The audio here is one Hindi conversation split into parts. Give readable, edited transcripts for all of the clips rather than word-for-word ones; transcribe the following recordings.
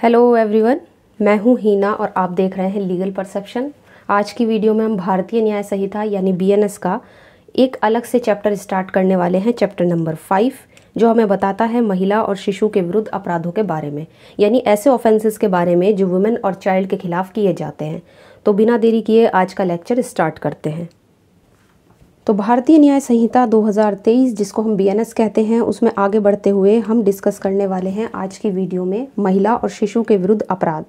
हेलो एवरीवन, मैं हूं हीना और आप देख रहे हैं लीगल परसेप्शन। आज की वीडियो में हम भारतीय न्याय संहिता यानी बीएनएस का एक अलग से चैप्टर स्टार्ट करने वाले हैं, चैप्टर नंबर 5, जो हमें बताता है महिला और शिशु के विरुद्ध अपराधों के बारे में, यानी ऐसे ऑफेंसेस के बारे में जो वुमेन और चाइल्ड के खिलाफ किए जाते हैं। तो बिना देरी किए आज का लेक्चर स्टार्ट करते हैं। तो भारतीय न्याय संहिता 2023, जिसको हम बीएनएस कहते हैं, उसमें आगे बढ़ते हुए हम डिस्कस करने वाले हैं आज की वीडियो में महिला और शिशु के विरुद्ध अपराध,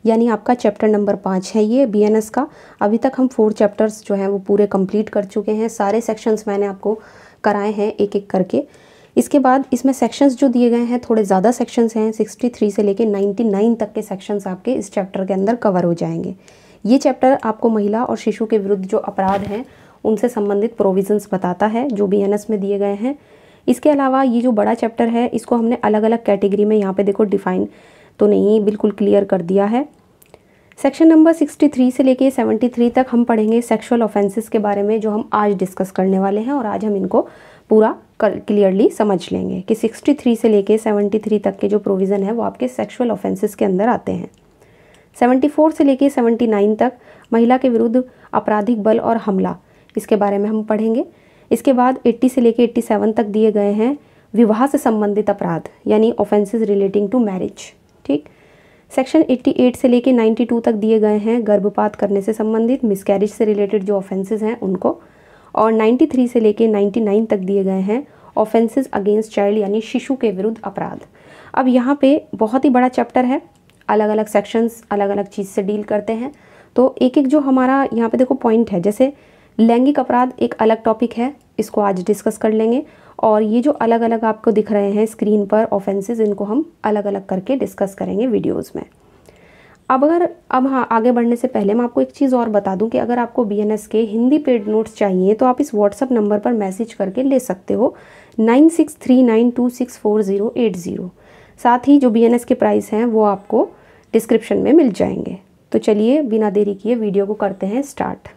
यानी आपका चैप्टर नंबर 5 है ये बीएनएस का। अभी तक हम 4 चैप्टर्स जो हैं वो पूरे कंप्लीट कर चुके हैं। सारे सेक्शंस मैंने आपको कराए हैं एक एक करके। इसके बाद इसमें सेक्शंस जो दिए गए हैं, थोड़े ज़्यादा सेक्शंस हैं, 63 से लेकर 99 तक के सेक्शंस आपके इस चैप्टर के अंदर कवर हो जाएंगे। ये चैप्टर आपको महिला और शिशु के विरुद्ध जो अपराध हैं उनसे संबंधित प्रोविजंस बताता है जो बीएनएस में दिए गए हैं। इसके अलावा ये जो बड़ा चैप्टर है इसको हमने अलग अलग कैटेगरी में, यहाँ पे देखो डिफाइन तो नहीं, बिल्कुल क्लियर कर दिया है। सेक्शन नंबर 63 से लेके 73 तक हम पढ़ेंगे सेक्सुअल ऑफेंसेस के बारे में, जो हम आज डिस्कस करने वाले हैं। और आज हम इनको पूरा क्लियरली समझ लेंगे कि 63 से लेके 73 तक के जो प्रोविज़न है वो आपके सेक्सुअल ऑफेंसेस के अंदर आते हैं। 74 से लेके 79 तक महिला के विरुद्ध आपराधिक बल और हमला, इसके बारे में हम पढ़ेंगे। इसके बाद 80 से लेके 87 तक दिए गए हैं विवाह से संबंधित अपराध, यानी ऑफेंसेस रिलेटिंग टू मैरिज। ठीक। सेक्शन 88 से लेके 92 तक दिए गए हैं गर्भपात करने से संबंधित, मिसकैरेज से रिलेटेड जो ऑफेंसेस हैं उनको। और 93 से लेके 99 तक दिए गए हैं ऑफेंसेस अगेंस्ट चाइल्ड, यानी शिशु के विरुद्ध अपराध। अब यहाँ पे बहुत ही बड़ा चैप्टर है, अलग अलग सेक्शंस अलग अलग चीज़ से डील करते हैं। तो एक एक जो हमारा यहाँ पे देखो पॉइंट है, जैसे लैंगिक अपराध एक अलग टॉपिक है, इसको आज डिस्कस कर लेंगे। और ये जो अलग अलग आपको दिख रहे हैं स्क्रीन पर ऑफेंसेस, इनको हम अलग अलग करके डिस्कस करेंगे वीडियोस में। अब हाँ, आगे बढ़ने से पहले मैं आपको एक चीज़ और बता दूं कि अगर आपको बीएनएस के हिंदी पेड नोट्स चाहिए तो आप इस व्हाट्सअप नंबर पर मैसेज करके ले सकते हो, 9639264080। साथ ही जो बीएनएस के प्राइस हैं वो आपको डिस्क्रिप्शन में मिल जाएंगे। तो चलिए बिना देरी किए वीडियो को करते हैं स्टार्ट।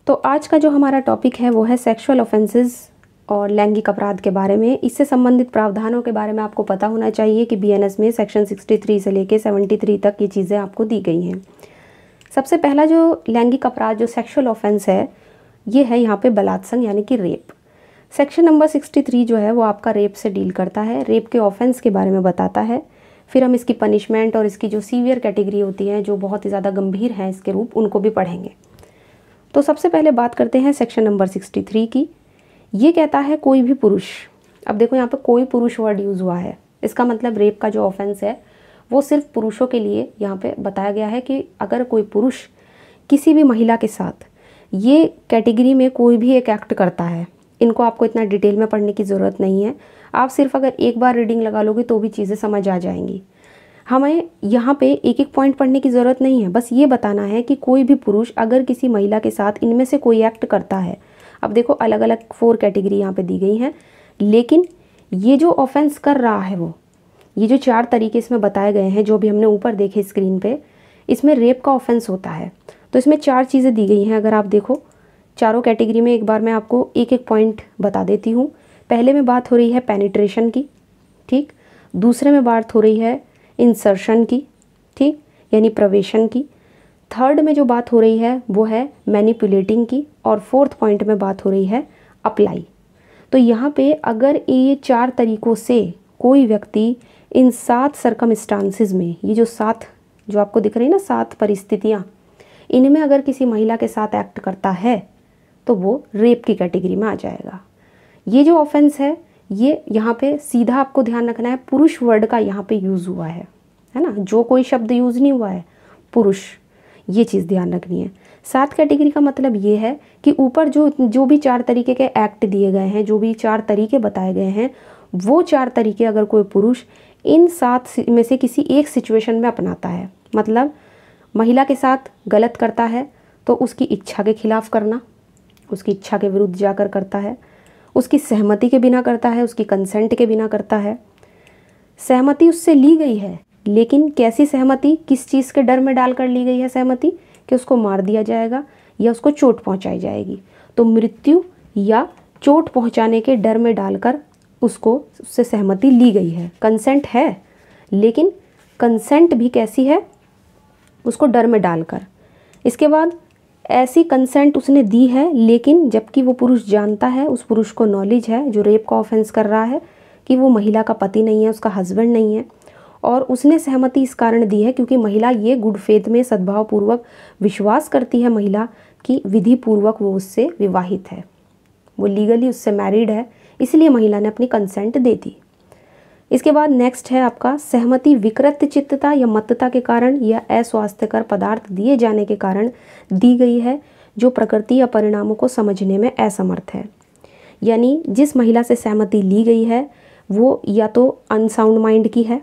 तो आज का जो हमारा टॉपिक है वो है सेक्सुअल ऑफेंसेस और लैंगिक अपराध के बारे में। इससे संबंधित प्रावधानों के बारे में आपको पता होना चाहिए कि बीएनएस में सेक्शन 63 से लेके 73 तक ये चीज़ें आपको दी गई हैं। सबसे पहला जो लैंगिक अपराध, जो सेक्सुअल ऑफेंस है, ये है यहाँ पे बलात्संग, यानी कि रेप। सेक्शन नंबर 63 जो है वो आपका रेप से डील करता है, रेप के ऑफेंस के बारे में बताता है। फिर हम इसकी पनिशमेंट और इसकी जो सीवियर कैटेगरी होती है, जो बहुत ही ज़्यादा गंभीर हैं इसके रूप, उनको भी पढ़ेंगे। तो सबसे पहले बात करते हैं सेक्शन नंबर 63 की। ये कहता है कोई भी पुरुष, अब देखो यहाँ पे कोई पुरुष वर्ड यूज़ हुआ है, इसका मतलब रेप का जो ऑफेंस है वो सिर्फ पुरुषों के लिए यहाँ पे बताया गया है कि अगर कोई पुरुष किसी भी महिला के साथ ये कैटेगरी में कोई भी एक एक्ट करता है, इनको आपको इतना डिटेल में पढ़ने की ज़रूरत नहीं है, आप सिर्फ अगर एक बार रीडिंग लगा लोगे तो भी चीज़ें समझ आ जाएंगी। हमें यहाँ पे एक एक पॉइंट पढ़ने की ज़रूरत नहीं है, बस ये बताना है कि कोई भी पुरुष अगर किसी महिला के साथ इनमें से कोई एक्ट करता है। अब देखो अलग अलग 4 कैटेगरी यहाँ पे दी गई हैं, लेकिन ये जो ऑफेंस कर रहा है वो, ये जो 4 तरीके इसमें बताए गए हैं, जो भी हमने ऊपर देखे स्क्रीन पे, इसमें रेप का ऑफेंस होता है। तो इसमें 4 चीज़ें दी गई हैं। अगर आप देखो चारों कैटेगरी में एक बार मैं आपको एक एक पॉइंट बता देती हूँ। पहले में बात हो रही है पेनिट्रेशन की, ठीक। दूसरे में बात हो रही है इंसर्शन की, ठीक, यानी प्रवेशन की। थर्ड में जो बात हो रही है वो है मैनिपुलेटिंग की। और 4th पॉइंट में बात हो रही है अप्लाई। तो यहाँ पे अगर ये 4 तरीकों से कोई व्यक्ति इन 7 सर्कमस्टांसेस में, ये जो 7 जो आपको दिख रही है ना, 7 परिस्थितियाँ, इनमें अगर किसी महिला के साथ एक्ट करता है तो वो रेप की कैटेगरी में आ जाएगा। ये जो ऑफेंस है ये यहाँ पे सीधा आपको ध्यान रखना है, पुरुष वर्ड का यहाँ पे यूज़ हुआ है ना, जो कोई शब्द यूज़ नहीं हुआ है, पुरुष, ये चीज़ ध्यान रखनी है। 7 कैटेगरी का मतलब ये है कि ऊपर जो भी 4 तरीके के एक्ट दिए गए हैं, जो भी 4 तरीके बताए गए हैं, वो 4 तरीके अगर कोई पुरुष इन 7 में से किसी एक सिचुएशन में अपनाता है, मतलब महिला के साथ गलत करता है तो उसकी इच्छा के खिलाफ करना, उसकी इच्छा के विरुद्ध जाकर करता है, उसकी सहमति के बिना करता है, उसकी कंसेंट के बिना करता है, सहमति उससे ली गई है, लेकिन कैसी सहमति, किस चीज़ के डर में डालकर ली गई है सहमति, कि उसको मार दिया जाएगा या उसको चोट पहुंचाई जाएगी, तो मृत्यु या चोट पहुंचाने के डर में डालकर उससे सहमति ली गई है, कंसेंट है। लेकिन कंसेंट भी कैसी है, उसको डर में डालकर। इसके बाद ऐसी कंसेंट उसने दी है, लेकिन जबकि वो पुरुष जानता है, उस पुरुष को नॉलेज है जो रेप का ऑफेंस कर रहा है कि वो महिला का पति नहीं है, उसका हस्बैंड नहीं है, और उसने सहमति इस कारण दी है क्योंकि महिला ये गुड फेथ में सद्भावपूर्वक विश्वास करती है महिला कि विधि पूर्वक वो उससे विवाहित है, वो लीगली उससे मैरिड है, इसलिए महिला ने अपनी कंसेंट दे दी। इसके बाद नेक्स्ट है आपका सहमति विकृत चित्तता या मत्तता के कारण या अस्वास्थ्यकर पदार्थ दिए जाने के कारण दी गई है, जो प्रकृति या परिणामों को समझने में असमर्थ है। यानी जिस महिला से सहमति ली गई है वो या तो अनसाउंड माइंड की है,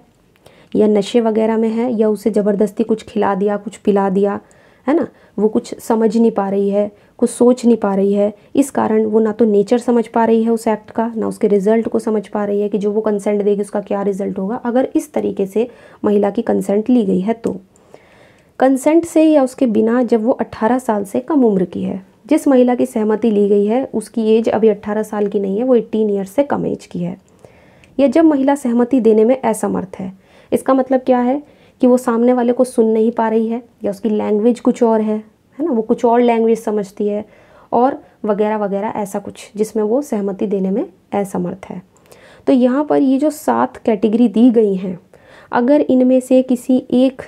या नशे वगैरह में है, या उसे ज़बरदस्ती कुछ खिला दिया, कुछ पिला दिया, है ना, वो कुछ समझ नहीं पा रही है, कुछ सोच नहीं पा रही है, इस कारण वो ना तो नेचर समझ पा रही है उस एक्ट का, ना उसके रिजल्ट को समझ पा रही है कि जो वो कंसेंट देगी उसका क्या रिजल्ट होगा। अगर इस तरीके से महिला की कंसेंट ली गई है तो कंसेंट से या उसके बिना जब वो 18 साल से कम उम्र की है, जिस महिला की सहमति ली गई है उसकी एज अभी 18 साल की नहीं है, वो 18 ईयर्स से कम एज की है, या जब महिला सहमति देने में असमर्थ है। इसका मतलब क्या है कि वो सामने वाले को सुन नहीं पा रही है, या उसकी लैंग्वेज कुछ और है ना, वो कुछ और लैंग्वेज समझती है, और वगैरह वगैरह ऐसा कुछ जिसमें वो सहमति देने में असमर्थ है। तो यहाँ पर ये जो 7 कैटेगरी दी गई हैं, अगर इनमें से किसी एक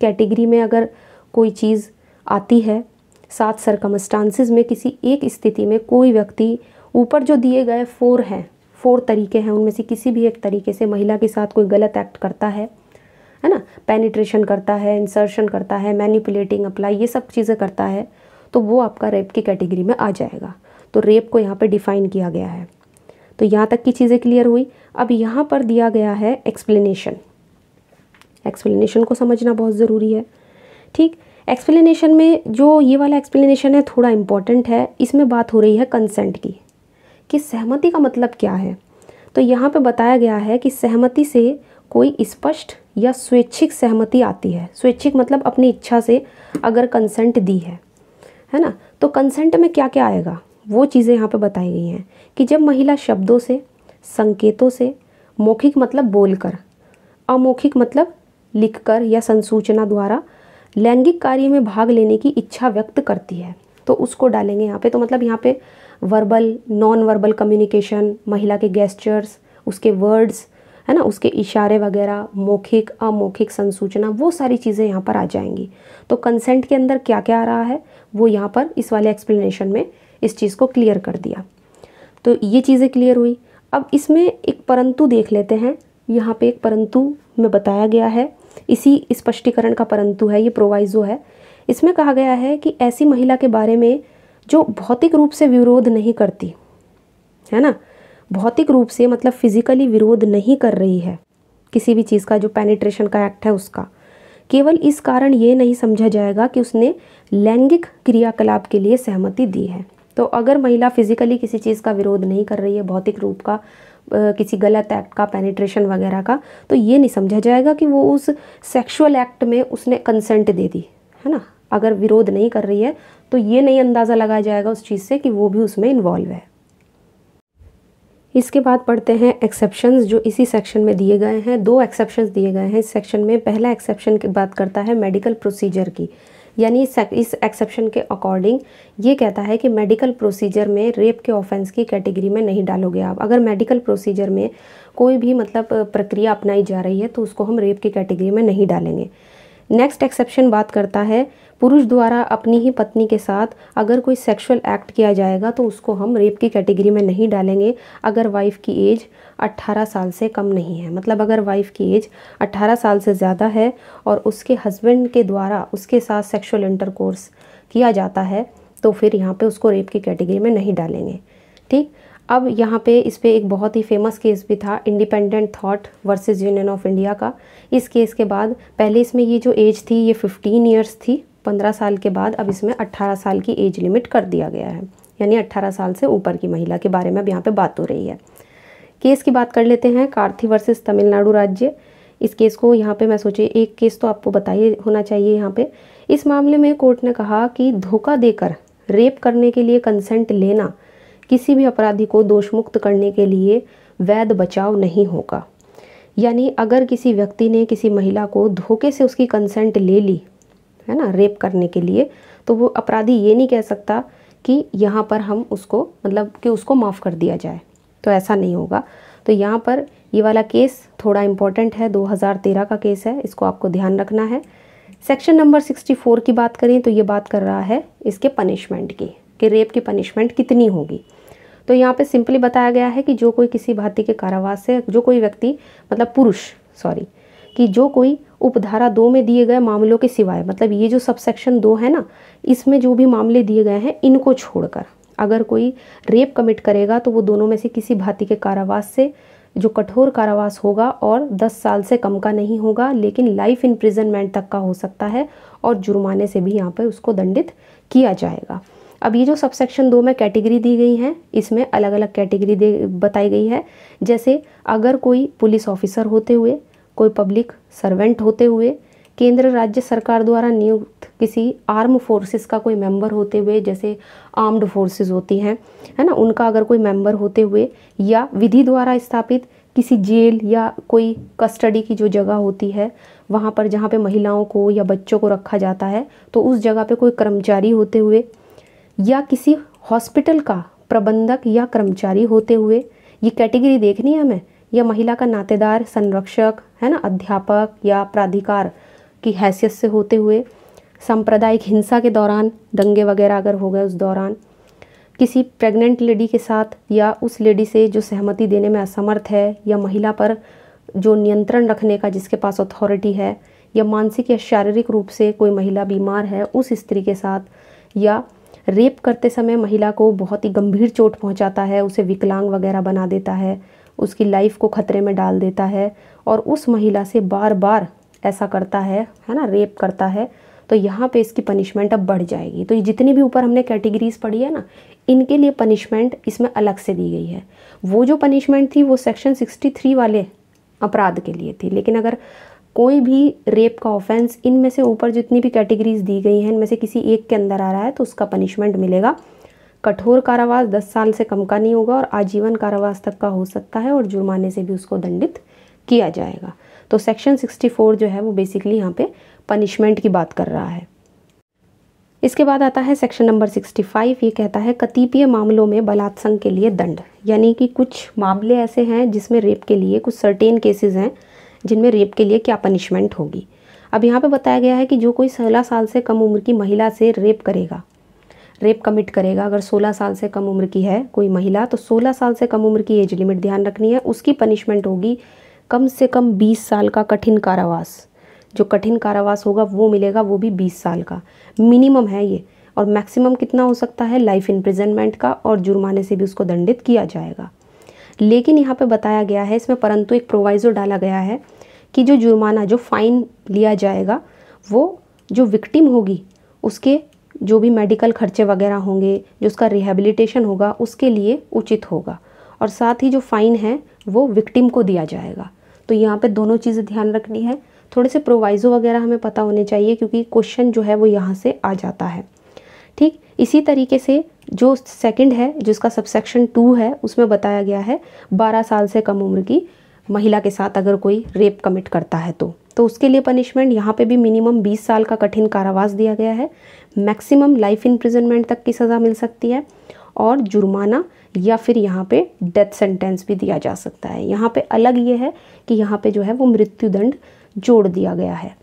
कैटेगरी में अगर कोई चीज़ आती है, 7 सर्कमस्टांसिस में किसी एक स्थिति में कोई व्यक्ति ऊपर जो दिए गए 4 तरीके हैं उनमें से किसी भी एक तरीके से महिला के साथ कोई गलत एक्ट करता है ना, पेनिट्रेशन करता है, इंसर्शन करता है, मैनिपुलेटिंग, अप्लाई, ये सब चीज़ें करता है, तो वो आपका रेप की कैटेगरी में आ जाएगा। तो रेप को यहाँ पे डिफ़ाइन किया गया है। तो यहाँ तक की चीज़ें क्लियर हुई। अब यहाँ पर दिया गया है एक्सप्लेनेशन। एक्सप्लेनेशन को समझना बहुत ज़रूरी है। ठीक, एक्सप्लेनेशन में जो ये वाला एक्सप्लेनेशन है थोड़ा इम्पॉर्टेंट है। इसमें बात हो रही है कंसेंट की, कि सहमति का मतलब क्या है। तो यहाँ पे बताया गया है कि सहमति से कोई स्पष्ट या स्वैच्छिक सहमति आती है। स्वैच्छिक मतलब अपनी इच्छा से अगर कंसेंट दी है ना, तो कंसेंट में क्या क्या आएगा वो चीज़ें यहाँ पे बताई गई हैं कि जब महिला शब्दों से, संकेतों से, मौखिक मतलब बोलकर, अमौखिक मतलब लिखकर या संसूचना द्वारा लैंगिक कार्य में भाग लेने की इच्छा व्यक्त करती है, तो उसको डालेंगे यहाँ पे। तो मतलब यहाँ पे वर्बल, नॉन वर्बल कम्युनिकेशन, महिला के गेस्चर्स, उसके वर्ड्स, है ना, उसके इशारे वगैरह, मौखिक, अमौखिक संसूचना, वो सारी चीज़ें यहाँ पर आ जाएंगी। तो कंसेंट के अंदर क्या क्या आ रहा है वो यहाँ पर इस वाले एक्सप्लेनेशन में इस चीज़ को क्लियर कर दिया। तो ये चीज़ें क्लियर हुई। अब इसमें एक परंतु देख लेते हैं। यहाँ पे एक परंतु में बताया गया है, इसी स्पष्टीकरण का परंतु है, ये प्रोवाइजो है। इसमें कहा गया है कि ऐसी महिला के बारे में जो भौतिक रूप से विरोध नहीं करती है ना, भौतिक रूप से मतलब फिजिकली विरोध नहीं कर रही है किसी भी चीज़ का, जो पेनिट्रेशन का एक्ट है उसका, केवल इस कारण ये नहीं समझा जाएगा कि उसने लैंगिक क्रियाकलाप के लिए सहमति दी है। तो अगर महिला फिजिकली किसी चीज़ का विरोध नहीं कर रही है, भौतिक रूप का, किसी गलत एक्ट का, पेनिट्रेशन वगैरह का, तो ये नहीं समझा जाएगा कि वो उस सेक्सुअल एक्ट में उसने कंसेंट दे दी है ना। अगर विरोध नहीं कर रही है तो ये नहीं अंदाज़ा लगाया जाएगा उस चीज़ से कि वो भी उसमें इन्वॉल्व है। इसके बाद पढ़ते हैं एक्सेप्शंस, जो इसी सेक्शन में दिए गए हैं। 2 एक्सेप्शंस दिए गए हैं इस सेक्शन में। पहला एक्सेप्शन की बात करता है मेडिकल प्रोसीजर की, यानी इस एक्सेप्शन के अकॉर्डिंग ये कहता है कि मेडिकल प्रोसीजर में रेप के ऑफेंस की कैटेगरी में नहीं डालोगे आप। अगर मेडिकल प्रोसीजर में कोई भी मतलब प्रक्रिया अपनाई जा रही है तो उसको हम रेप की कैटेगरी में नहीं डालेंगे। नेक्स्ट एक्सेप्शन बात करता है पुरुष द्वारा अपनी ही पत्नी के साथ अगर कोई सेक्सुअल एक्ट किया जाएगा तो उसको हम रेप की कैटेगरी में नहीं डालेंगे अगर वाइफ की एज 18 साल से कम नहीं है। मतलब अगर वाइफ की एज 18 साल से ज़्यादा है और उसके हस्बैंड के द्वारा उसके साथ सेक्सुअल इंटरकोर्स किया जाता है तो फिर यहाँ पे उसको रेप की कैटेगरी में नहीं डालेंगे। ठीक, अब यहाँ पे इस पर एक बहुत ही फेमस केस भी था, independent thought versus union of India का। इस केस के बाद पहले इसमें ये जो एज थी ये 15 ईयर्स थी, 15 साल के बाद अब इसमें 18 साल की एज लिमिट कर दिया गया है, यानी 18 साल से ऊपर की महिला के बारे में अब यहाँ पे बात हो रही है। केस की बात कर लेते हैं, कार्थी वर्सेस तमिलनाडु राज्य। इस केस को यहाँ पे मैं सोचे एक केस तो आपको बताइए होना चाहिए यहाँ पे। इस मामले में कोर्ट ने कहा कि धोखा देकर रेप करने के लिए कंसेंट लेना किसी भी अपराधी को दोषमुक्त करने के लिए वैध बचाव नहीं होगा। यानी अगर किसी व्यक्ति ने किसी महिला को धोखे से उसकी कंसेंट ले ली है ना रेप करने के लिए, तो वो अपराधी ये नहीं कह सकता कि यहाँ पर हम उसको मतलब कि उसको माफ़ कर दिया जाए, तो ऐसा नहीं होगा। तो यहाँ पर ये वाला केस थोड़ा इम्पोर्टेंट है, 2013 का केस है, इसको आपको ध्यान रखना है। सेक्शन नंबर 64 की बात करें तो ये बात कर रहा है इसके पनिशमेंट की, कि रेप की पनिशमेंट कितनी होगी। तो यहाँ पे सिंपली बताया गया है कि जो कोई किसी भारतीय के कारावास से जो कोई व्यक्ति मतलब पुरुष कि जो कोई उपधारा 2 में दिए गए मामलों के सिवाय, मतलब ये जो सबसेक्शन 2 है ना, इसमें जो भी मामले दिए गए हैं इनको छोड़कर अगर कोई रेप कमिट करेगा तो वो दोनों में से किसी भारतीय के कारावास से जो कठोर कारावास होगा और 10 साल से कम का नहीं होगा, लेकिन लाइफ इम्प्रिजनमेंट तक का हो सकता है और जुर्माने से भी यहाँ पर उसको दंडित किया जाएगा। अब ये जो सबसेक्शन 2 में कैटेगरी दी गई हैं, इसमें अलग अलग कैटेगरी बताई गई है। जैसे अगर कोई पुलिस ऑफिसर होते हुए, कोई पब्लिक सर्वेंट होते हुए, केंद्र राज्य सरकार द्वारा नियुक्त किसी आर्म फोर्सेस का कोई मेंबर होते हुए, जैसे आर्म्ड फोर्सेस होती हैं है ना, उनका अगर कोई मेंबर होते हुए, या विधि द्वारा स्थापित किसी जेल या कोई कस्टडी की जो जगह होती है वहाँ पर जहाँ पे महिलाओं को या बच्चों को रखा जाता है, तो उस जगह पे कोई कर्मचारी होते हुए, या किसी हॉस्पिटल का प्रबंधक या कर्मचारी होते हुए, ये कैटेगरी देखनी है हमें, या महिला का नातेदार, संरक्षक है ना, अध्यापक या प्राधिकार की हैसियत से होते हुए, सांप्रदायिक हिंसा के दौरान, दंगे वगैरह अगर हो गए उस दौरान, किसी प्रेग्नेंट लेडी के साथ या उस लेडी से जो सहमति देने में असमर्थ है, या महिला पर जो नियंत्रण रखने का जिसके पास अथॉरिटी है, या मानसिक या शारीरिक रूप से कोई महिला बीमार है उस स्त्री के साथ, या रेप करते समय महिला को बहुत ही गंभीर चोट पहुंचाता है, उसे विकलांग वगैरह बना देता है, उसकी लाइफ को खतरे में डाल देता है और उस महिला से बार बार ऐसा करता है ना, रेप करता है, तो यहाँ पे इसकी पनिशमेंट अब बढ़ जाएगी। तो ये जितनी भी ऊपर हमने कैटेगरीज पढ़ी है ना, इनके लिए पनिशमेंट इसमें अलग से दी गई है। वो जो पनिशमेंट थी वो सेक्शन 63 वाले अपराध के लिए थी, लेकिन अगर कोई भी रेप का ऑफेंस इनमें से ऊपर जितनी भी कैटेगरीज दी गई हैं इनमें से किसी एक के अंदर आ रहा है तो उसका पनिशमेंट मिलेगा कठोर कारावास, 10 साल से कम का नहीं होगा और आजीवन कारावास तक का हो सकता है और जुर्माने से भी उसको दंडित किया जाएगा। तो सेक्शन 64 जो है वो बेसिकली यहाँ पे पनिशमेंट की बात कर रहा है। इसके बाद आता है सेक्शन नंबर 65। ये कहता है कतिपय मामलों में बलात्संग के लिए दंड, यानी कि कुछ मामले ऐसे हैं जिसमें रेप के लिए, कुछ सर्टेन केसेस हैं जिनमें रेप के लिए क्या पनिशमेंट होगी। अब यहाँ पे बताया गया है कि जो कोई 16 साल से कम उम्र की महिला से रेप कमिट करेगा, अगर 16 साल से कम उम्र की है कोई महिला तो 16 साल से कम उम्र की एज लिमिट ध्यान रखनी है, उसकी पनिशमेंट होगी कम से कम 20 साल का कठिन कारावास। जो कठिन कारावास होगा वो मिलेगा, वो भी 20 साल का मिनिमम है ये, और मैक्सिमम कितना हो सकता है लाइफ इम्प्रिजनमेंट का, और जुर्माने से भी उसको दंडित किया जाएगा। लेकिन यहाँ पे बताया गया है इसमें, परंतु एक प्रोवाइजो डाला गया है कि जो जुर्माना, जो फाइन लिया जाएगा वो जो विक्टिम होगी उसके जो भी मेडिकल खर्चे वगैरह होंगे, जो उसका रिहेबिलिटेशन होगा उसके लिए उचित होगा, और साथ ही जो फाइन है वो विक्टिम को दिया जाएगा। तो यहाँ पे दोनों चीज़ें ध्यान रखनी है। थोड़े से प्रोवाइजो वगैरह हमें पता होने चाहिए क्योंकि क्वेश्चन जो है वो यहाँ से आ जाता है। ठीक इसी तरीके से जो सेकंड है जिसका सबसेक्शन 2 है उसमें बताया गया है 12 साल से कम उम्र की महिला के साथ अगर कोई रेप कमिट करता है तो उसके लिए पनिशमेंट यहाँ पे भी मिनिमम 20 साल का कठिन कारावास दिया गया है, मैक्सिमम लाइफ इम्प्रिजनमेंट तक की सज़ा मिल सकती है, और जुर्माना या फिर यहाँ पे डेथ सेंटेंस भी दिया जा सकता है। यहाँ पे अलग ये है कि यहाँ पे जो है वो मृत्युदंड जोड़ दिया गया है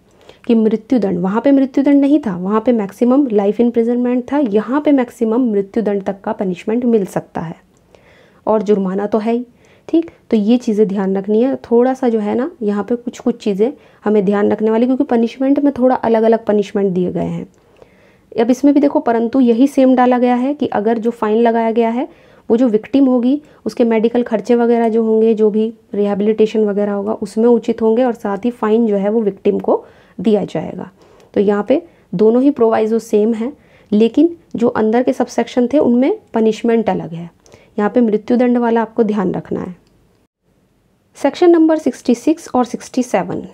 कि मृत्युदंड, वहाँ पे मृत्युदंड नहीं था, वहाँ पे मैक्सिमम लाइफ इम्प्रिजनमेंट था, यहाँ पे मैक्सिमम मृत्युदंड तक का पनिशमेंट मिल सकता है और जुर्माना तो है ही। ठीक, तो ये चीज़ें ध्यान रखनी है। थोड़ा सा जो है ना यहाँ पे कुछ चीज़ें हमें ध्यान रखने वाली, क्योंकि पनिशमेंट में थोड़ा अलग अलग पनिशमेंट दिए गए हैं। अब इसमें भी देखो, परंतु यही सेम डाला गया है कि अगर जो फाइन लगाया गया है वो जो विक्टिम होगी उसके मेडिकल खर्चे वगैरह जो होंगे, जो भी रिहेबिलिटेशन वगैरह होगा उसमें उचित होंगे, और साथ ही फाइन जो है वो विक्टिम को दिया जाएगा। तो यहाँ पे दोनों ही प्रोवाइजो सेम है, लेकिन जो अंदर के सबसेक्शन थे उनमें पनिशमेंट अलग है। यहाँ पे मृत्युदंड वाला आपको ध्यान रखना है। सेक्शन नंबर 66 और 67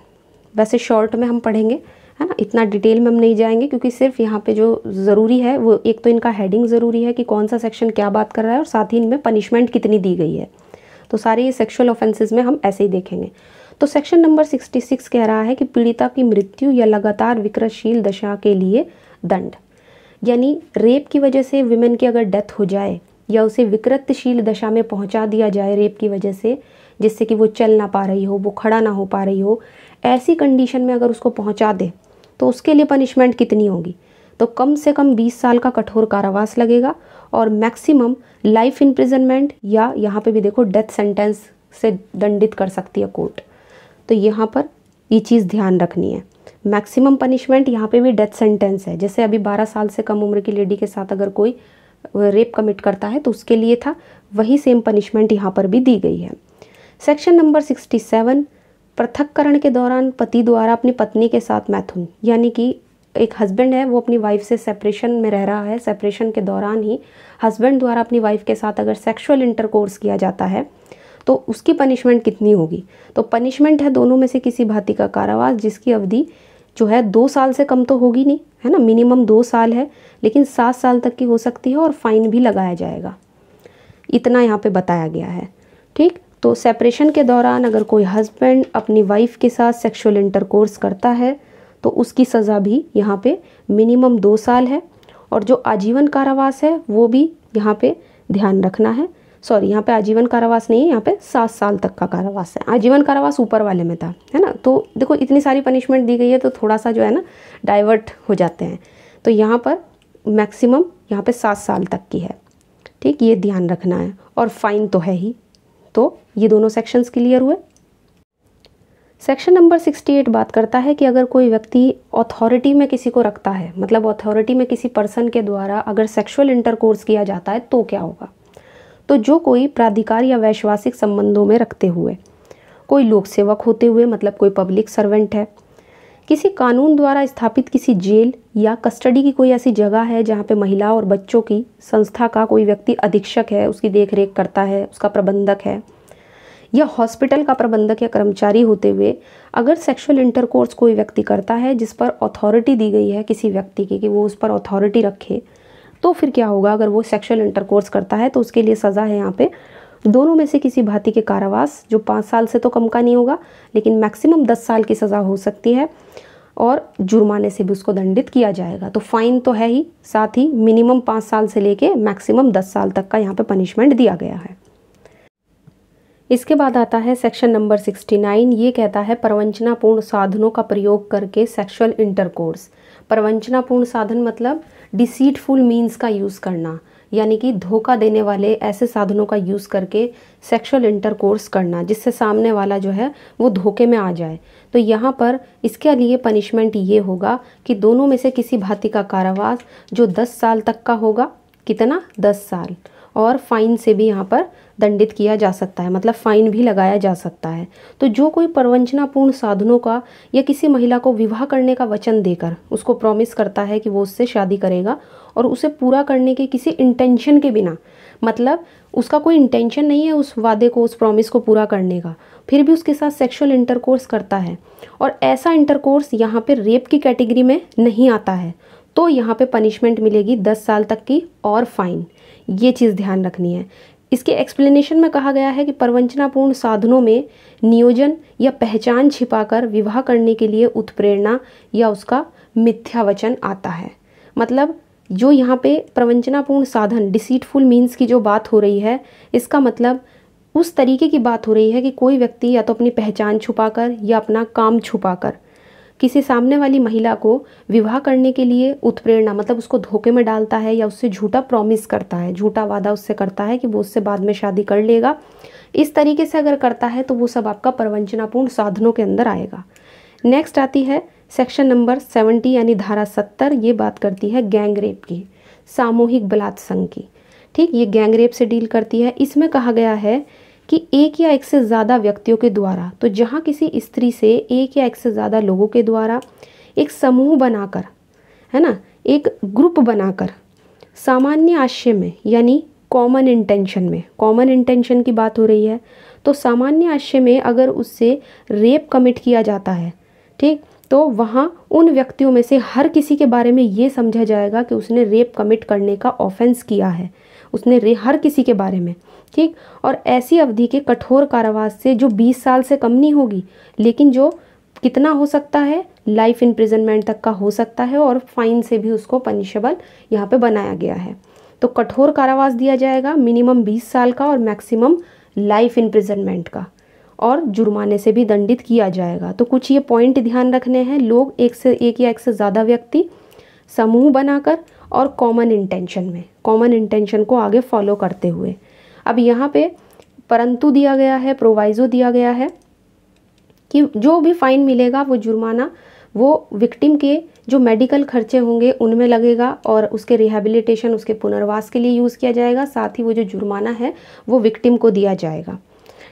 वैसे शॉर्ट में हम पढ़ेंगे, है ना, इतना डिटेल में हम नहीं जाएंगे क्योंकि सिर्फ यहाँ पे जो ज़रूरी है वो एक तो इनका हेडिंग ज़रूरी है कि कौन सा सेक्शन क्या बात कर रहा है, और साथ ही इनमें पनिशमेंट कितनी दी गई है। तो सारे ये सेक्सुअल ऑफेंसेस में हम ऐसे ही देखेंगे। तो सेक्शन नंबर 66 कह रहा है कि पीड़िता की मृत्यु या लगातार विकृतशील दशा के लिए दंड, यानी रेप की वजह से विमेन की अगर डेथ हो जाए या उसे विकृतशील दशा में पहुंचा दिया जाए रेप की वजह से, जिससे कि वो चल ना पा रही हो, वो खड़ा ना हो पा रही हो, ऐसी कंडीशन में अगर उसको पहुंचा दे तो उसके लिए पनिशमेंट कितनी होगी? तो कम से कम 20 साल का कठोर कारावास लगेगा और मैक्सिमम लाइफ इम्प्रिजनमेंट या यहाँ पे भी देखो डेथ सेंटेंस से दंडित कर सकती है कोर्ट। तो यहाँ पर ये चीज़ ध्यान रखनी है, मैक्सिमम पनिशमेंट यहाँ पे भी डेथ सेंटेंस है। जैसे अभी 12 साल से कम उम्र की लेडी के साथ अगर कोई रेप कमिट करता है तो उसके लिए था, वही सेम पनिशमेंट यहाँ पर भी दी गई है। सेक्शन नंबर 67, पृथक्करण के दौरान पति द्वारा अपनी पत्नी के साथ मैथुन, यानी कि एक हस्बैंड है वो अपनी वाइफ से सेपरेशन में रह रहा है, सेपरेशन के दौरान ही हस्बैंड द्वारा अपनी वाइफ के साथ अगर सेक्सुअल इंटरकोर्स किया जाता है तो उसकी पनिशमेंट कितनी होगी? तो पनिशमेंट है दोनों में से किसी भांति का कारावास, जिसकी अवधि जो है 2 साल से कम तो होगी नहीं, है ना, मिनिमम 2 साल है, लेकिन 7 साल तक की हो सकती है और फाइन भी लगाया जाएगा। इतना यहाँ पे बताया गया है। ठीक, तो सेपरेशन के दौरान अगर कोई हस्बैंड अपनी वाइफ के साथ सेक्सुअल इंटरकोर्स करता है तो उसकी सज़ा भी यहाँ पे मिनिमम 2 साल है, और जो आजीवन कारावास है वो भी यहाँ पे ध्यान रखना है। सॉरी, यहाँ पे आजीवन कारावास नहीं है, यहाँ पे 7 साल तक का कारावास है। आजीवन कारावास ऊपर वाले में था, है ना। तो देखो इतनी सारी पनिशमेंट दी गई है तो थोड़ा सा जो है ना डाइवर्ट हो जाते हैं। तो यहाँ पर मैक्सिमम यहाँ पे 7 साल तक की है। ठीक, ये ध्यान रखना है, और फाइन तो है ही। तो ये दोनों सेक्शंस क्लियर हुए। सेक्शन नंबर 68 बात करता है कि अगर कोई व्यक्ति अथॉरिटी में किसी को रखता है, मतलब अथॉरिटी में किसी पर्सन के द्वारा अगर सेक्सुअल इंटरकोर्स किया जाता है तो क्या होगा? तो जो कोई प्राधिकार या वैश्वासिक संबंधों में रखते हुए, कोई लोक सेवक होते हुए, मतलब कोई पब्लिक सर्वेंट है, किसी कानून द्वारा स्थापित किसी जेल या कस्टडी की कोई ऐसी जगह है जहाँ पे महिला और बच्चों की संस्था का कोई व्यक्ति अधीक्षक है, उसकी देखरेख करता है, उसका प्रबंधक है, या हॉस्पिटल का प्रबंधक या कर्मचारी होते हुए अगर सेक्सुअल इंटरकोर्स कोई व्यक्ति करता है जिस पर अथॉरिटी दी गई है किसी व्यक्ति की कि वो उस पर अथॉरिटी रखे, तो फिर क्या होगा? अगर वो सेक्सुअल इंटरकोर्स करता है तो उसके लिए सज़ा है यहाँ पे दोनों में से किसी भांति के कारावास, जो 5 साल से तो कम का नहीं होगा, लेकिन मैक्सिमम 10 साल की सज़ा हो सकती है, और जुर्माने से भी उसको दंडित किया जाएगा। तो फाइन तो है ही, साथ ही मिनिमम 5 साल से लेके मैक्सिमम 10 साल तक का यहाँ पे पनिशमेंट दिया गया है। इसके बाद आता है सेक्शन नंबर 69। ये कहता है प्रवंचनापूर्ण साधनों का प्रयोग करके सेक्सुअल इंटरकोर्स। प्रवंचनापूर्ण साधन मतलब डिसीटफुल मीन्स का यूज़ करना, यानी कि धोखा देने वाले ऐसे साधनों का यूज़ करके सेक्सुअल इंटरकोर्स करना जिससे सामने वाला जो है वो धोखे में आ जाए। तो यहाँ पर इसके लिए पनिशमेंट ये होगा कि दोनों में से किसी भांति का कारावास जो 10 साल तक का होगा। कितना? 10 साल। और फाइन से भी यहाँ पर दंडित किया जा सकता है, मतलब फाइन भी लगाया जा सकता है। तो जो कोई प्रवंचनापूर्ण साधनों का या किसी महिला को विवाह करने का वचन देकर उसको प्रॉमिस करता है कि वो उससे शादी करेगा और उसे पूरा करने के किसी इंटेंशन के बिना, मतलब उसका कोई इंटेंशन नहीं है उस वादे को, उस प्रॉमिस को पूरा करने का, फिर भी उसके साथ सेक्सुअल इंटरकोर्स करता है और ऐसा इंटरकोर्स यहाँ पे रेप की कैटेगरी में नहीं आता है, तो यहाँ पे पनिशमेंट मिलेगी 10 साल तक की और फाइन। ये चीज़ ध्यान रखनी है। इसके एक्सप्लेनेशन में कहा गया है कि प्रवंचनापूर्ण साधनों में नियोजन या पहचान छिपाकर विवाह करने के लिए उत्प्रेरणा या उसका मिथ्या वचन आता है। मतलब जो यहाँ पे प्रवंचनापूर्ण साधन डिसीटफुल मीन्स की जो बात हो रही है, इसका मतलब उस तरीके की बात हो रही है कि कोई व्यक्ति या तो अपनी पहचान छुपाकर या अपना काम छुपाकर किसी सामने वाली महिला को विवाह करने के लिए उत्प्रेरणा, मतलब उसको धोखे में डालता है या उससे झूठा प्रॉमिस करता है, झूठा वादा उससे करता है कि वो उससे बाद में शादी कर लेगा। इस तरीके से अगर करता है तो वो सब आपका प्रवंचनापूर्ण साधनों के अंदर आएगा। नेक्स्ट आती है सेक्शन नंबर 70 यानी धारा 70। ये बात करती है गैंग रेप की, सामूहिक बलात्संग की। ठीक, ये गैंग रेप से डील करती है। इसमें कहा गया है कि एक या एक से ज़्यादा व्यक्तियों के द्वारा, तो जहाँ किसी स्त्री से एक या एक से ज़्यादा लोगों के द्वारा एक समूह बनाकर, है ना, एक ग्रुप बनाकर सामान्य आशय में यानी कॉमन इंटेंशन में, कॉमन इंटेंशन की बात हो रही है, तो सामान्य आशय में अगर उससे रेप कमिट किया जाता है, ठीक, तो वहाँ उन व्यक्तियों में से हर किसी के बारे में ये समझा जाएगा कि उसने रेप कमिट करने का ऑफेंस किया है, उसने हर किसी के बारे में, ठीक। और ऐसी अवधि के कठोर कारावास से जो 20 साल से कम नहीं होगी, लेकिन जो कितना हो सकता है, लाइफ इम्प्रिजनमेंट तक का हो सकता है, और फाइन से भी उसको पनिशेबल यहाँ पे बनाया गया है। तो कठोर कारावास दिया जाएगा, मिनिमम 20 साल का और मैक्सिमम लाइफ इम्प्रिजनमेंट का, और जुर्माने से भी दंडित किया जाएगा। तो कुछ ये पॉइंट ध्यान रखने हैं। लोग एक से एक या एक से ज़्यादा व्यक्ति समूह बनाकर और कॉमन इंटेंशन को आगे फॉलो करते हुए। अब यहाँ पे परंतु दिया गया है, प्रोवाइजो दिया गया है कि जो भी फाइन मिलेगा वो जुर्माना वो विक्टिम के जो मेडिकल खर्चे होंगे उनमें लगेगा, और उसके रिहैबिलिटेशन, उसके पुनर्वास के लिए यूज़ किया जाएगा। साथ ही वो जो जुर्माना है वो विक्टिम को दिया जाएगा।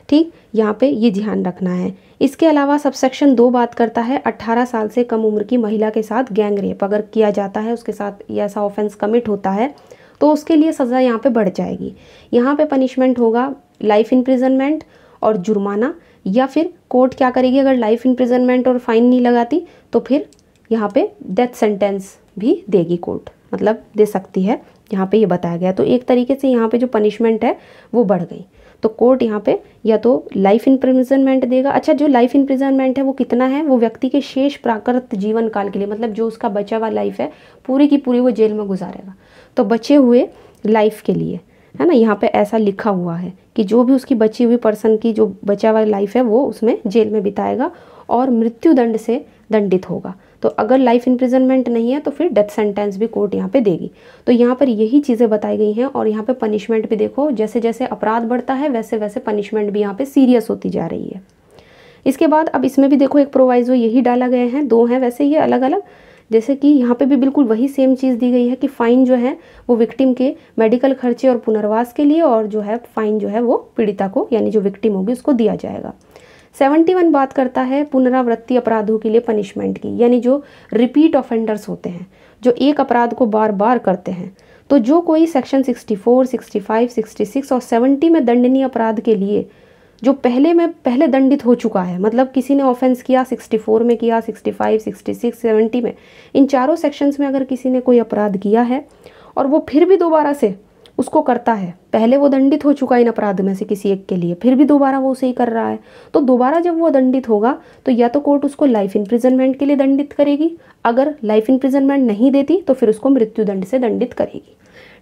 ठीक, यहाँ पे ये ध्यान रखना है। इसके अलावा सबसेक्शन 2 बात करता है 18 साल से कम उम्र की महिला के साथ गैंग रेप अगर किया जाता है, उसके साथ ये ऐसा ऑफेंस कमिट होता है, तो उसके लिए सज़ा यहाँ पे बढ़ जाएगी। यहाँ पे पनिशमेंट होगा लाइफ इम्प्रिजनमेंट और जुर्माना, या फिर कोर्ट क्या करेगी, अगर लाइफ इम्प्रिजनमेंट और फाइन नहीं लगाती तो फिर यहाँ पे डेथ सेंटेंस भी देगी कोर्ट, मतलब दे सकती है, यहाँ पे ये बताया गया। तो एक तरीके से यहाँ पे जो पनिशमेंट है वो बढ़ गई। तो कोर्ट यहाँ पे या तो लाइफ इम्प्रिजनमेंट देगा। अच्छा, जो लाइफ इम्प्रिजनमेंट है वो कितना है, वो व्यक्ति के शेष प्राकृत जीवन काल के लिए, मतलब जो उसका बचा हुआ लाइफ है पूरी की पूरी वो जेल में गुजारेगा, तो बचे हुए लाइफ के लिए, है ना, यहाँ पे ऐसा लिखा हुआ है कि जो भी उसकी बची हुई पर्सन की जो बचा हुआ लाइफ है वो उसमें जेल में बिताएगा और मृत्यु दंड से दंडित होगा। तो अगर लाइफ इम्प्रिजनमेंट नहीं है तो फिर डेथ सेंटेंस भी कोर्ट यहाँ पे देगी। तो यहाँ पर यही चीज़ें बताई गई हैं, और यहाँ पे पनिशमेंट भी देखो, जैसे जैसे अपराध बढ़ता है वैसे वैसे पनिशमेंट भी यहाँ पे सीरियस होती जा रही है। इसके बाद अब इसमें भी देखो एक प्रोवाइजो यही डाला गया है, 2 हैं वैसे ये अलग अलग, जैसे कि यहाँ पे भी बिल्कुल वही सेम चीज़ दी गई है कि फ़ाइन जो है वो विक्टिम के मेडिकल खर्चे और पुनर्वास के लिए, और जो है फ़ाइन जो है वो पीड़िता को यानी जो विक्टिम होगी उसको दिया जाएगा। 71 बात करता है पुनरावृत्ति अपराधों के लिए पनिशमेंट की, यानी जो रिपीट ऑफेंडर्स होते हैं, जो एक अपराध को बार बार करते हैं। तो जो कोई सेक्शन 64, 65, 66 और 70 में दंडनीय अपराध के लिए जो पहले दंडित हो चुका है, मतलब किसी ने ऑफेंस किया 64 में किया, 65, 66, 70 में, इन चारों सेक्शंस में अगर किसी ने कोई अपराध किया है और वो फिर भी दोबारा से उसको करता है, पहले वो दंडित हो चुका इन अपराध में से किसी एक के लिए, फिर भी दोबारा वो उसे ही कर रहा है, तो दोबारा जब वो दंडित होगा तो या तो कोर्ट उसको लाइफ इम्प्रिजनमेंट के लिए दंडित करेगी, अगर लाइफ इम्प्रिजनमेंट नहीं देती तो फिर उसको मृत्यु दंड से दंडित करेगी।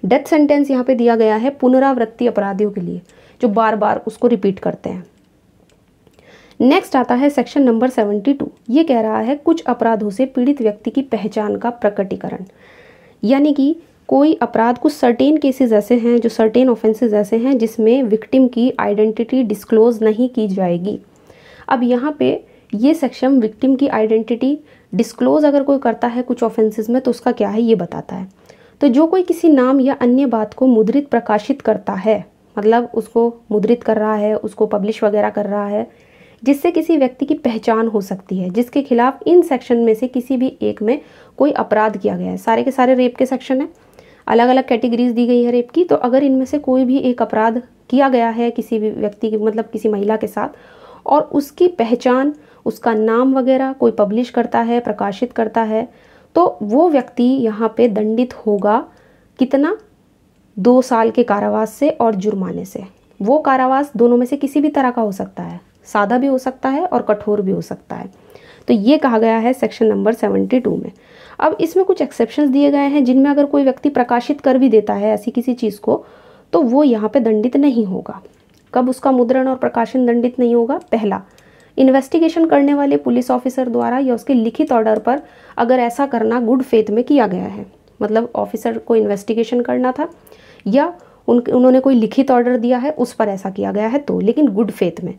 डेथ सेंटेंस यहाँ पे दिया गया है पुनरावृत्ति अपराधियों के लिए जो बार बार उसको रिपीट करते हैं। नेक्स्ट आता है सेक्शन नंबर 72। ये कह रहा है कुछ अपराधों से पीड़ित व्यक्ति की पहचान का प्रकटीकरण, यानी कि कोई अपराध, कुछ सर्टेन केसेस ऐसे हैं, जो सर्टेन ऑफेंसेस ऐसे हैं जिसमें विक्टिम की आइडेंटिटी डिस्क्लोज नहीं की जाएगी। अब यहाँ पे ये सेक्शन विक्टिम की आइडेंटिटी डिस्क्लोज अगर कोई करता है कुछ ऑफेंसेस में तो उसका क्या है ये बताता है। तो जो कोई किसी नाम या अन्य बात को मुद्रित प्रकाशित करता है, मतलब उसको मुद्रित कर रहा है, उसको पब्लिश वगैरह कर रहा है, जिससे किसी व्यक्ति की पहचान हो सकती है, जिसके खिलाफ इन सेक्शन में से किसी भी एक में कोई अपराध किया गया है। सारे के सारे रेप के सेक्शन है, अलग अलग कैटेगरीज दी गई है रेप की। तो अगर इनमें से कोई भी एक अपराध किया गया है किसी भी व्यक्ति की, मतलब किसी महिला के साथ, और उसकी पहचान, उसका नाम वगैरह कोई पब्लिश करता है, प्रकाशित करता है, तो वो व्यक्ति यहाँ पे दंडित होगा कितना, 2 साल के कारावास से और जुर्माने से। वो कारावास दोनों में से किसी भी तरह का हो सकता है, सादा भी हो सकता है और कठोर भी हो सकता है। तो ये कहा गया है सेक्शन नंबर 72 में। अब इसमें कुछ एक्सेप्शंस दिए गए हैं जिनमें अगर कोई व्यक्ति प्रकाशित कर भी देता है ऐसी किसी चीज़ को तो वो यहाँ पे दंडित नहीं होगा। कब उसका मुद्रण और प्रकाशन दंडित नहीं होगा? पहला, इन्वेस्टिगेशन करने वाले पुलिस ऑफिसर द्वारा या उसके लिखित ऑर्डर पर अगर ऐसा करना गुड फेथ में किया गया है, मतलब ऑफिसर को इन्वेस्टिगेशन करना था या उन्होंने कोई लिखित ऑर्डर दिया है उस पर ऐसा किया गया है तो, लेकिन गुड फेथ में।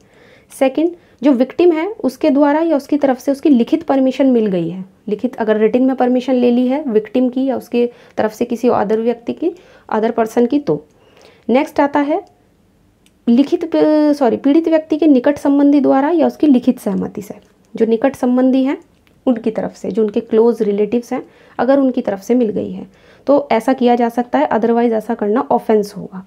सेकंड, जो विक्टिम है उसके द्वारा या उसकी तरफ से उसकी लिखित परमिशन मिल गई है, लिखित अगर रिटिन में परमिशन ले ली है विक्टिम की या उसके तरफ से किसी अदर व्यक्ति की, अदर पर्सन की, तो। नेक्स्ट आता है पीड़ित व्यक्ति के निकट संबंधी द्वारा या उसकी लिखित सहमति से। जो निकट संबंधी हैं उनकी तरफ से, जो उनके क्लोज रिलेटिव्स हैं, अगर उनकी तरफ से मिल गई है तो ऐसा किया जा सकता है, अदरवाइज ऐसा करना ऑफेंस होगा।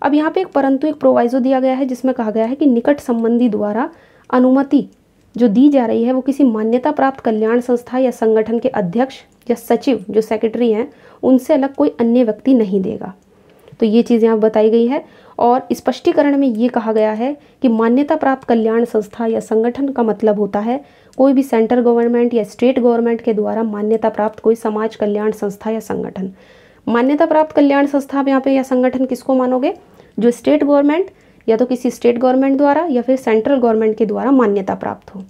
अब यहाँ पे एक परंतु एक प्रोवाइजो दिया गया है जिसमें कहा गया है कि निकट संबंधी द्वारा अनुमति जो दी जा रही है वो किसी मान्यता प्राप्त कल्याण संस्था या संगठन के अध्यक्ष या सचिव जो सेक्रेटरी हैं उनसे अलग कोई अन्य व्यक्ति नहीं देगा। तो ये चीज़ यहाँ बताई गई है। और स्पष्टीकरण में ये कहा गया है कि मान्यता प्राप्त कल्याण संस्था या संगठन का मतलब होता है कोई भी सेंट्रल गवर्नमेंट या स्टेट गवर्नमेंट के द्वारा मान्यता प्राप्त कोई समाज कल्याण संस्था या संगठन। मान्यता प्राप्त कल्याण संस्था यहाँ पे या संगठन किसको मानोगे? जो स्टेट गवर्नमेंट या तो किसी स्टेट गवर्नमेंट द्वारा या फिर सेंट्रल गवर्नमेंट के द्वारा मान्यता प्राप्त हो।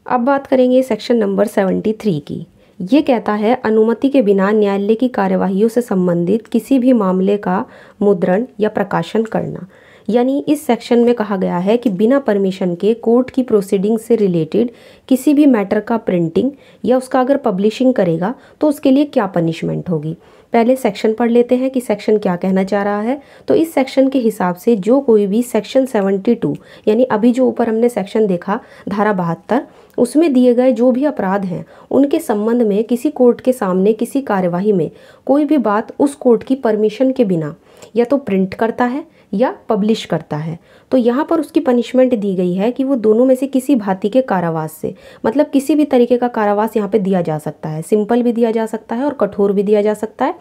अब बात करेंगे सेक्शन नंबर 73 की। ये कहता है अनुमति के बिना न्यायालय की कार्यवाहियों से संबंधित किसी भी मामले का मुद्रण या प्रकाशन करना। यानी इस सेक्शन में कहा गया है कि बिना परमिशन के कोर्ट की प्रोसीडिंग से रिलेटेड किसी भी मैटर का प्रिंटिंग या उसका अगर पब्लिशिंग करेगा तो उसके लिए क्या पनिशमेंट होगी। पहले सेक्शन पढ़ लेते हैं कि सेक्शन क्या कहना चाह रहा है। तो इस सेक्शन के हिसाब से जो कोई भी सेक्शन 72 यानी अभी जो ऊपर हमने सेक्शन देखा धारा 72, उसमें दिए गए जो भी अपराध हैं उनके संबंध में किसी कोर्ट के सामने किसी कार्यवाही में कोई भी बात उस कोर्ट की परमिशन के बिना या तो प्रिंट करता है या पब्लिश करता है, तो यहाँ पर उसकी पनिशमेंट दी गई है कि वो दोनों में से किसी भांति के कारावास से, मतलब किसी भी तरीके का कारावास यहाँ पे दिया जा सकता है। सिंपल भी दिया जा सकता है और कठोर भी दिया जा सकता है।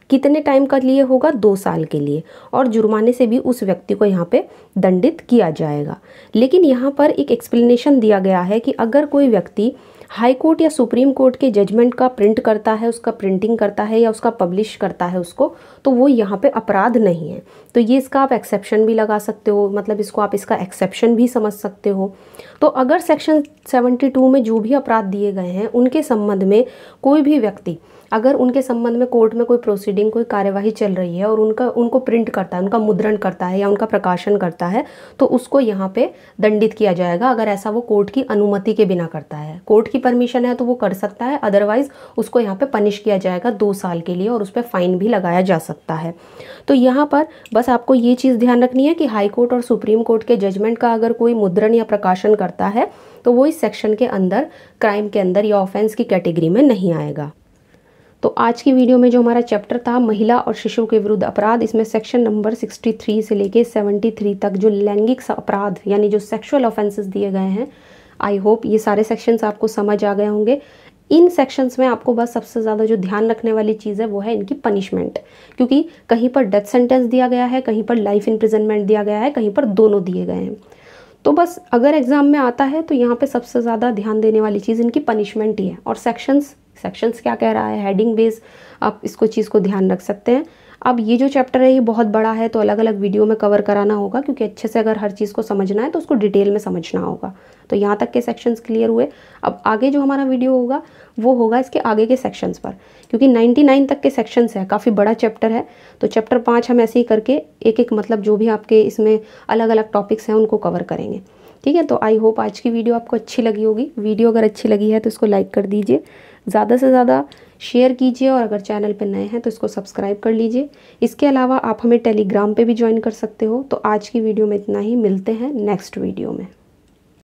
कितने टाइम का लिए होगा? 2 साल के लिए, और जुर्माने से भी उस व्यक्ति को यहाँ पे दंडित किया जाएगा। लेकिन यहाँ पर एक एक्सप्लेनेशन दिया गया है कि अगर कोई व्यक्ति हाई कोर्ट या सुप्रीम कोर्ट के जजमेंट का प्रिंट करता है, उसका प्रिंटिंग करता है या उसका पब्लिश करता है उसको, तो वो यहाँ पे अपराध नहीं है। तो ये इसका आप एक्सेप्शन भी लगा सकते हो, मतलब इसको आप इसका एक्सेप्शन भी समझ सकते हो। तो अगर सेक्शन 72 में जो भी अपराध दिए गए हैं उनके संबंध में कोई भी व्यक्ति अगर उनके संबंध में कोर्ट में कोई प्रोसीडिंग कोई कार्यवाही चल रही है और उनको प्रिंट करता है, उनका मुद्रण करता है या उनका प्रकाशन करता है, तो उसको यहाँ पे दंडित किया जाएगा अगर ऐसा वो कोर्ट की अनुमति के बिना करता है। कोर्ट की परमिशन है तो वो कर सकता है, अदरवाइज उसको यहाँ पे पनिश किया जाएगा 2 साल के लिए और उस पर फाइन भी लगाया जा सकता है। तो यहाँ पर बस आपको ये चीज़ ध्यान रखनी है कि हाई कोर्ट और सुप्रीम कोर्ट के जजमेंट का अगर कोई मुद्रण या प्रकाशन करता है तो वो इस सेक्शन के अंदर क्राइम के अंदर या ऑफेंस की कैटेगरी में नहीं आएगा। तो आज की वीडियो में जो हमारा चैप्टर था महिला और शिशु के विरुद्ध अपराध, इसमें सेक्शन नंबर 63 से लेके 73 तक जो लैंगिक अपराध यानी जो सेक्सुअल ऑफेंसेस दिए गए हैं, आई होप ये सारे सेक्शंस आपको समझ आ गए होंगे। इन सेक्शंस में आपको बस सबसे ज़्यादा जो ध्यान रखने वाली चीज़ है वो है इनकी पनिशमेंट, क्योंकि कहीं पर डेथ सेंटेंस दिया गया है, कहीं पर लाइफ इम्प्रिजनमेंट दिया गया है, कहीं पर दोनों दिए गए हैं। तो बस अगर एग्जाम में आता है तो यहाँ पे सबसे ज़्यादा ध्यान देने वाली चीज़ इनकी पनिशमेंट ही है। और सेक्शंस क्या कह रहा है, हेडिंग बेस आप इसको चीज़ को ध्यान रख सकते हैं। अब ये जो चैप्टर है ये बहुत बड़ा है तो अलग अलग वीडियो में कवर कराना होगा, क्योंकि अच्छे से अगर हर चीज़ को समझना है तो उसको डिटेल में समझना होगा। तो यहाँ तक के सेक्शंस क्लियर हुए। अब आगे जो हमारा वीडियो होगा वो होगा इसके आगे के सेक्शंस पर, क्योंकि 99 तक के सेक्शंस है, काफ़ी बड़ा चैप्टर है। तो चैप्टर 5 हम ऐसे ही करके एक मतलब जो भी आपके इसमें अलग अलग टॉपिक्स हैं उनको कवर करेंगे। ठीक है, तो आई होप आज की वीडियो आपको अच्छी लगी होगी। वीडियो अगर अच्छी लगी है तो इसको लाइक कर दीजिए, ज़्यादा से ज़्यादा शेयर कीजिए, और अगर चैनल पर नए हैं तो इसको सब्सक्राइब कर लीजिए। इसके अलावा आप हमें टेलीग्राम पे भी ज्वाइन कर सकते हो। तो आज की वीडियो में इतना ही, मिलते हैं नेक्स्ट वीडियो में।